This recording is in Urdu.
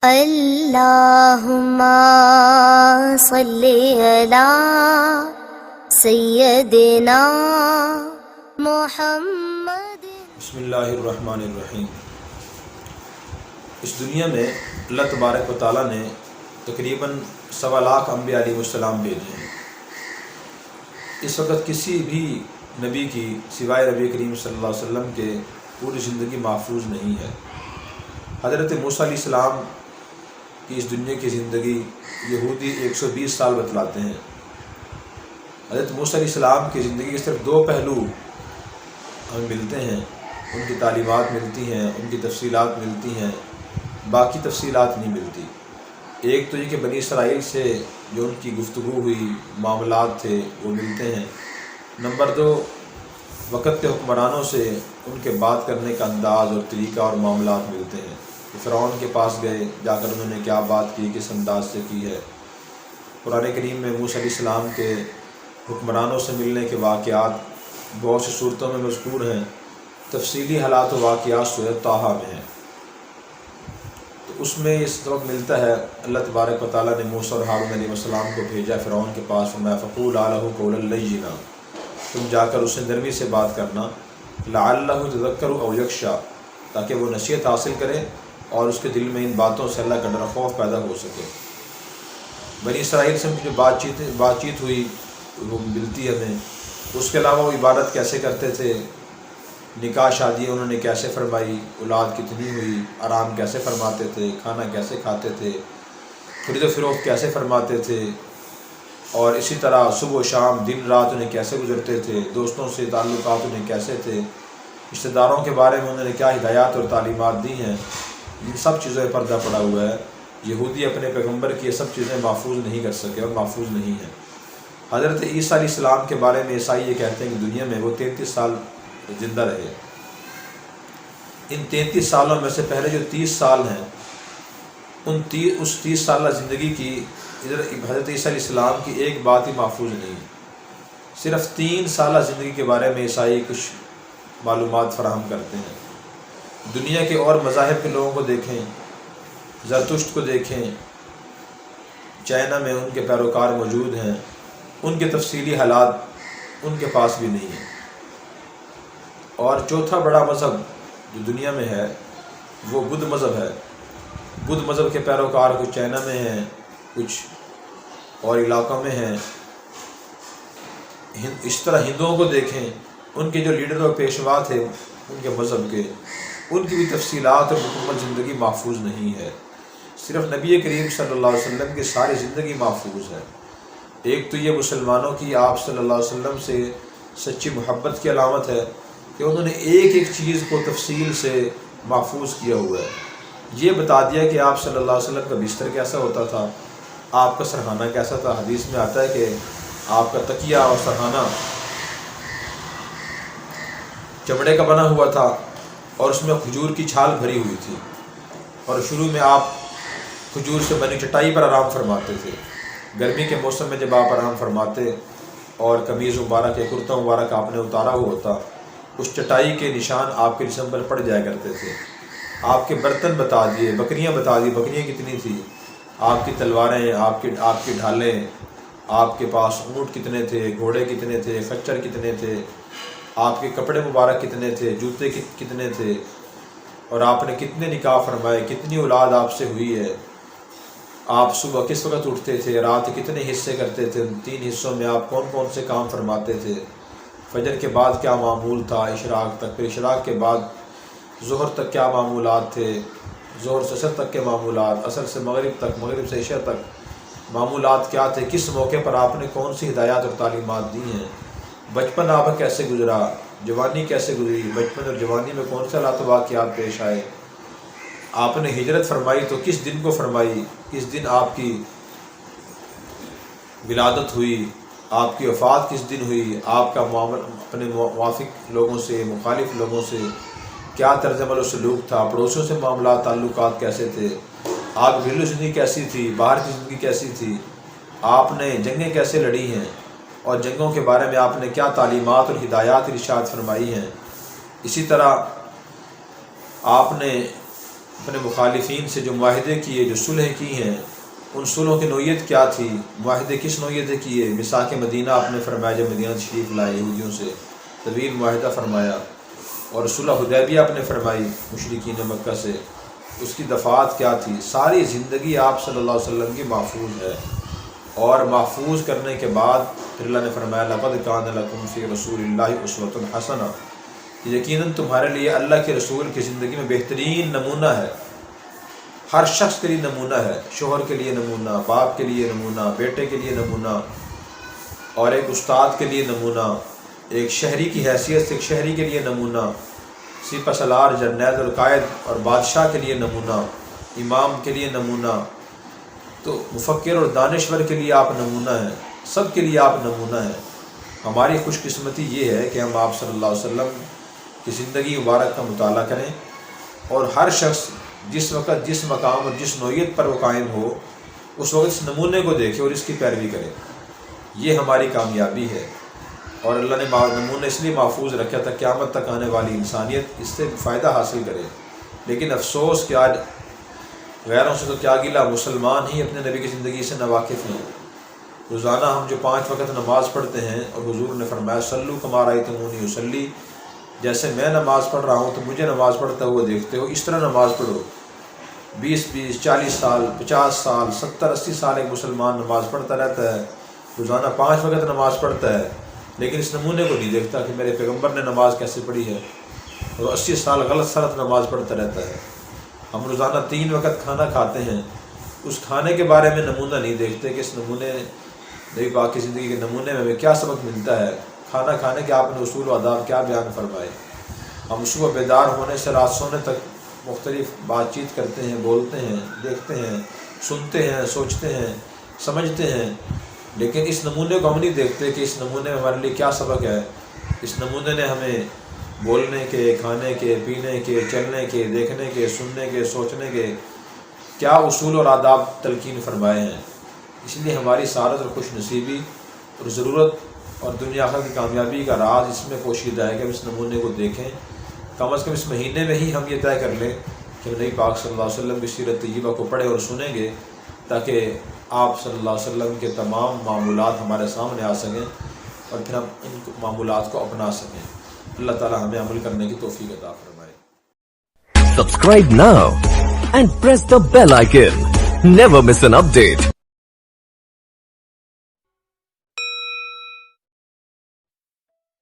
اللہم صلی علی سیدنا محمد۔ بسم اللہ الرحمن الرحیم۔ اس دنیا میں اللہ تبارک و تعالیٰ نے تقریباً 1.25 لاکھ انبیاء علیہ السلام بھیجے ہیں۔ اس وقت کسی بھی نبی کی سوائے نبی کریم صلی اللہ علیہ وسلم کے پوری زندگی محفوظ نہیں ہے۔ حضرت موسیٰ علیہ السلام کی اس دنیا کی زندگی یہودی 120 سال بتلاتے ہیں۔ حضرت موسیٰ علیہ السلام کی زندگی کے صرف 2 پہلو ہمیں ملتے ہیں، ان کی تعلیمات ملتی ہیں، ان کی تفصیلات ملتی ہیں، باقی تفصیلات نہیں ملتی۔ ایک تو یہ کہ بنی اسرائیل سے جو ان کی گفتگو ہوئی، معاملات تھے، وہ ملتے ہیں۔ نمبر 2، وقت کے حکمرانوں سے ان کے بات کرنے کا انداز اور طریقہ اور معاملات ملتے ہیں کہ فرعون کے پاس گئے، جا کر انہوں نے کیا بات کی، کس انداز سے کی ہے۔ قرآن کریم میں موسیٰ علیہ السلام کے حکمرانوں سے ملنے کے واقعات بہت سی صورتوں میں مذکور ہیں۔ تفصیلی حالات و واقعات سورۃ طٰہٰ میں ہیں، تو اس میں اس وقت ملتا ہے اللہ تبارک و تعالیٰ نے موسیٰ اور ہارون علیہ السلام کو بھیجا فرعون کے پاس، فرمایا فَقُولَا لَهُ قَوْلًا لَيِّنًا، تم جا کر اسے نرمی سے بات کرنا، لَعَلَّهُ يَتَذَكَّرُ أَوْ يَخْشَىٰ، تاکہ وہ نصیحت حاصل کرے اور اس کے دل میں ان باتوں سے اللہ کا ڈر خوف پیدا ہو سکے۔ بنی اسرائیل سے جو بات چیت ہوئی وہ ملتی ہے ہمیں۔ اس کے علاوہ وہ عبادت کیسے کرتے تھے، نکاح شادی انہوں نے کیسے فرمائی، اولاد کتنی ہوئی، آرام کیسے فرماتے تھے، کھانا کیسے کھاتے تھے، خرید و فروخت کیسے فرماتے تھے، اور اسی طرح صبح و شام دن رات انہیں کیسے گزرتے تھے، دوستوں سے تعلقات انہیں کیسے تھے، رشتہ داروں کے بارے میں انہوں نے کیا ہدایات اور تعلیمات دی ہیں، ان سب چیزوں پر پردہ پڑا ہوا ہے۔ یہودی اپنے پیغمبر کی یہ سب چیزیں محفوظ نہیں کر سکے اور محفوظ نہیں ہیں۔ حضرت عیسیٰ علیہ السلام کے بارے میں عیسائی یہ کہتے ہیں کہ دنیا میں وہ 33 سال زندہ رہے۔ ان 33 سالوں میں سے پہلے جو 30 سال ہیں، اس 30 سالہ زندگی کی حضرت عیسیٰ علیہ السلام کی ایک بات ہی محفوظ نہیں ہے۔ صرف 3 سالہ زندگی کے بارے میں عیسائی کچھ معلومات فراہم کرتے ہیں۔ دنیا کے اور مذاہب کے لوگوں کو دیکھیں، زرتشت کو دیکھیں، چائنا میں ان کے پیروکار موجود ہیں، ان کے تفصیلی حالات ان کے پاس بھی نہیں ہیں۔ اور چوتھا بڑا مذہب جو دنیا میں ہے وہ بدھ مذہب ہے۔ بدھ مذہب کے پیروکار کچھ چائنا میں ہیں، کچھ اور علاقوں میں ہیں۔ اس طرح ہندوؤں کو دیکھیں، ان کے جو لیڈر اور پیشوا تھے ان کے مذہب کے، ان کی بھی تفصیلات اور مکمل زندگی محفوظ نہیں ہے۔ صرف نبی کریم صلی اللہ علیہ وسلم کی ساری زندگی محفوظ ہے۔ ایک تو یہ مسلمانوں کی آپ صلی اللہ علیہ وسلم سے سچی محبت کی علامت ہے کہ انہوں نے ایک ایک چیز کو تفصیل سے محفوظ کیا ہوا ہے۔ یہ بتا دیا کہ آپ صلی اللہ علیہ وسلم کا بستر کیسا ہوتا تھا، آپ کا سرہانہ کیسا تھا۔ حدیث میں آتا ہے کہ آپ کا تکیہ اور سرہانہ چمڑے کا بنا ہوا تھا اور اس میں کھجور کی چھال بھری ہوئی تھی، اور شروع میں آپ کھجور سے بنی چٹائی پر آرام فرماتے تھے۔ گرمی کے موسم میں جب آپ آرام فرماتے اور قمیض مبارک یا کرتا مبارک آپ نے اتارا ہوا ہوتا، اس چٹائی کے نشان آپ کے جسم پر پڑ جایا کرتے تھے۔ آپ کے برتن بتا دیے، بکریاں بتا دی، بکریاں کتنی تھیں، آپ کی تلواریں، آپ کی ڈھالیں، آپ کے پاس اونٹ کتنے تھے، گھوڑے کتنے تھے، خچر کتنے تھے، آپ کے کپڑے مبارک کتنے تھے، جوتے کتنے تھے، اور آپ نے کتنے نکاح فرمائے، کتنی اولاد آپ سے ہوئی ہے، آپ صبح کس وقت اٹھتے تھے، رات کتنے حصے کرتے تھے، ان 3 حصوں میں آپ کون کون سے کام فرماتے تھے، فجر کے بعد کیا معمول تھا اشراق تک، پھر اشراق کے بعد ظہر تک کیا معمولات تھے، ظہر سے عصر تک کے معمولات، عصر سے مغرب تک، مغرب سے عشاء تک معمولات کیا تھے، کس موقع پر آپ نے کون سی ہدایات اور تعلیمات دی ہیں، بچپن آپ کا کیسے گزرا، جوانی کیسے گزری، بچپن اور جوانی میں کون سے حالات و واقعات پیش آئے، آپ نے ہجرت فرمائی تو کس دن کو فرمائی، کس دن آپ کی ولادت ہوئی، آپ کی وفات کس دن ہوئی، آپ کا معاملہ اپنے موافق لوگوں سے، مخالف لوگوں سے کیا طرز عمل و سلوک تھا، پڑوسیوں سے معاملات تعلقات کیسے تھے، آپ کی گھریلو زندگی کیسی تھی، باہر کی زندگی کیسی تھی، آپ نے جنگیں کیسے لڑی ہیں، اور جنگوں کے بارے میں آپ نے کیا تعلیمات اور ہدایات ارشاد فرمائی ہیں۔ اسی طرح آپ نے اپنے مخالفین سے جو معاہدے کیے، جو صلح کی ہیں، ان صلحوں کی نوعیت کیا تھی، معاہدے کس نوعیت سے کیے۔ میثاق مدینہ آپ نے فرمایا جب مدینہ تشریف لائے یہودیوں سے طویل معاہدہ فرمایا، اور صلح حدیبیہ آپ نے فرمائی مشرکین مکہ سے، اس کی دفعات کیا تھی۔ ساری زندگی آپ صلی اللہ علیہ وسلم کی محفوظ ہے، اور محفوظ کرنے کے بعد پھر اللہ نے فرمایا لقد کان لکم فی رسول اللہ اسوۃ حسنہ، یقیناً تمہارے لیے اللہ کے رسول کی زندگی میں بہترین نمونہ ہے، ہر شخص کے لیے نمونہ ہے، شوہر کے لیے نمونہ، باپ کے لیے نمونہ، بیٹے کے لیے نمونہ، اور ایک استاد کے لیے نمونہ، ایک شہری کی حیثیت سے ایک شہری کے لیے نمونہ، سپہ سالار، جرنیل اور قائد اور بادشاہ کے لیے نمونہ، امام کے لیے نمونہ، تو مفکر اور دانشور کے لیے آپ نمونہ ہیں، سب کے لیے آپ نمونہ ہیں۔ ہماری خوش قسمتی یہ ہے کہ ہم آپ صلی اللہ علیہ وسلم کی زندگی مبارک کا مطالعہ کریں، اور ہر شخص جس وقت جس مقام اور جس نوعیت پر وہ قائم ہو اس وقت اس نمونے کو دیکھے اور اس کی پیروی کرے، یہ ہماری کامیابی ہے۔ اور اللہ نے نمونہ اس لیے محفوظ رکھا تھا قیامت تک آنے والی انسانیت اس سے فائدہ حاصل کرے۔ لیکن افسوس کہ آج غیروں سے تو کیا گلہ، مسلمان ہی اپنے نبی کی زندگی سے ناواقف ہیں۔ روزانہ ہم جو 5 وقت نماز پڑھتے ہیں، اور حضور نے فرمایا صلو کما رأیتمونی اصلی، جیسے میں نماز پڑھ رہا ہوں تو مجھے نماز پڑھتا ہوا دیکھتے ہو، اس طرح نماز پڑھو۔ 20 40 سال 50 سال 70 80 سال ایک مسلمان نماز پڑھتا رہتا ہے، روزانہ 5 وقت نماز پڑھتا ہے، لیکن اس نمونے کو نہیں دیکھتا کہ میرے پیغمبر نے نماز کیسے پڑھی ہے، اور 80 سال غلط سلط نماز پڑھتا رہتا ہے۔ ہم روزانہ 3 وقت کھانا کھاتے ہیں، اس کھانے کے بارے میں نمونہ نہیں دیکھتے کہ اس نمونے نبی پاک کی زندگی کے نمونے میں ہمیں کیا سبق ملتا ہے، کھانا کھانے کے آپ نے اصول و آداب کیا بیان فرمائے۔ ہم صبح بیدار ہونے سے رات سونے تک مختلف بات چیت کرتے ہیں، بولتے ہیں، دیکھتے ہیں، سنتے ہیں، سوچتے ہیں، سمجھتے ہیں، لیکن اس نمونے کو ہم نہیں دیکھتے کہ اس نمونے میں ہمارے لیے کیا سبق ہے۔ اس نمونے نے ہمیں بولنے کے، کھانے کے، پینے کے، چلنے کے، دیکھنے کے، سننے کے، سوچنے کے کیا اصول اور آداب تلقین فرمائے ہیں۔ اس لیے ہماری سعادت اور خوش نصیبی اور ضرورت اور دنیا آخرت کی کامیابی کا راز اس میں پوشیدہ ہے کہ ہم اس نمونے کو دیکھیں، کم از کم اس مہینے میں ہی ہم یہ طے کر لیں کہ نبی پاک صلی اللہ علیہ وسلم کی سیرت طیبہ کو پڑھیں اور سنیں گے، تاکہ آپ صلی اللہ علیہ وسلم کے تمام معمولات ہمارے سامنے آ سکیں اور پھر ہم ان معمولات کو اپنا سکیں۔ اللہ تعالی ہمیں عمل کرنے کی توفیق عطا فرمائے۔ Subscribe now and press the bell icon. Never miss an update.